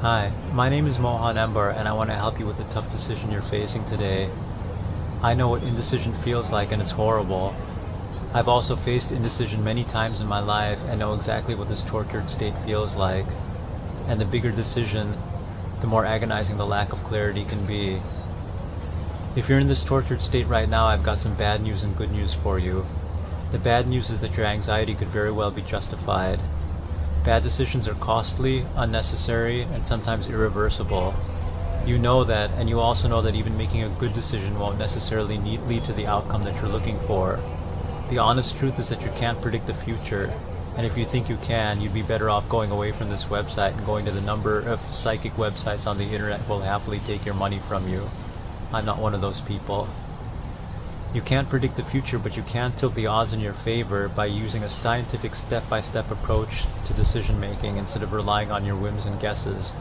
Hi, my name is Mohan Embar and I want to help you with the tough decision you're facing today. I know what indecision feels like and it's horrible. I've also faced indecision many times in my life and know exactly what this tortured state feels like. And the bigger decision, the more agonizing the lack of clarity can be. If you're in this tortured state right now, I've got some bad news and good news for you. The bad news is that your anxiety could very well be justified. Bad decisions are costly, unnecessary, and sometimes irreversible. You know that, and you also know that even making a good decision won't necessarily lead to the outcome that you're looking for. The honest truth is that you can't predict the future, and if you think you can, you'd be better off going away from this website and going to the number of psychic websites on the internet who will happily take your money from you. I'm not one of those people. You can't predict the future, but you can tilt the odds in your favor by using a scientific step-by-step approach to decision-making instead of relying on your whims and guesses.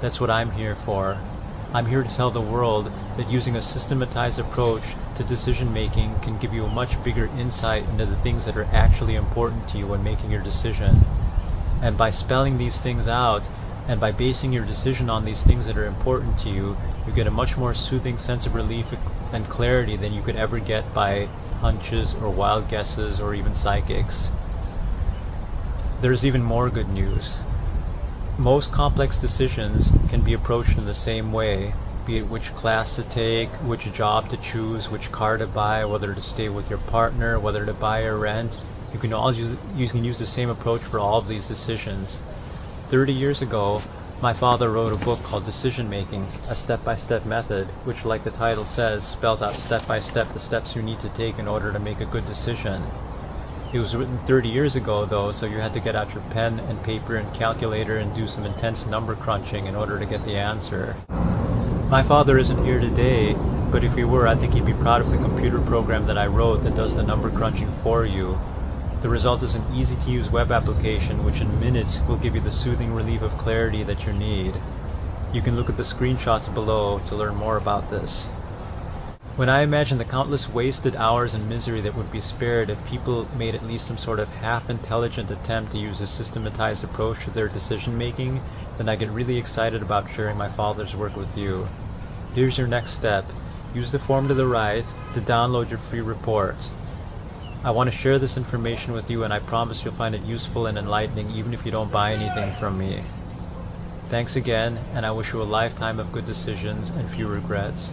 That's what I'm here for. I'm here to tell the world that using a systematized approach to decision-making can give you a much bigger insight into the things that are actually important to you when making your decision. And by spelling these things out, and by basing your decision on these things that are important to you, you get a much more soothing sense of relief and clarity than you could ever get by hunches or wild guesses or even psychics. There's even more good news. Most complex decisions can be approached in the same way, be it which class to take, which job to choose, which car to buy, whether to stay with your partner, whether to buy or rent. You can use the same approach for all of these decisions. 30 years ago, my father wrote a book called Decision Making, a step-by-step method, which, like the title says, spells out step-by-step the steps you need to take in order to make a good decision. It was written 30 years ago, though, so you had to get out your pen and paper and calculator and do some intense number crunching in order to get the answer. My father isn't here today, but if he were, I think he'd be proud of the computer program that I wrote that does the number crunching for you. The result is an easy-to-use web application which in minutes will give you the soothing relief of clarity that you need. You can look at the screenshots below to learn more about this. When I imagine the countless wasted hours and misery that would be spared if people made at least some sort of half-intelligent attempt to use a systematized approach to their decision-making, then I get really excited about sharing my father's work with you. Here's your next step. Use the form to the right to download your free report. I want to share this information with you, and I promise you'll find it useful and enlightening even if you don't buy anything from me. Thanks again, and I wish you a lifetime of good decisions and few regrets.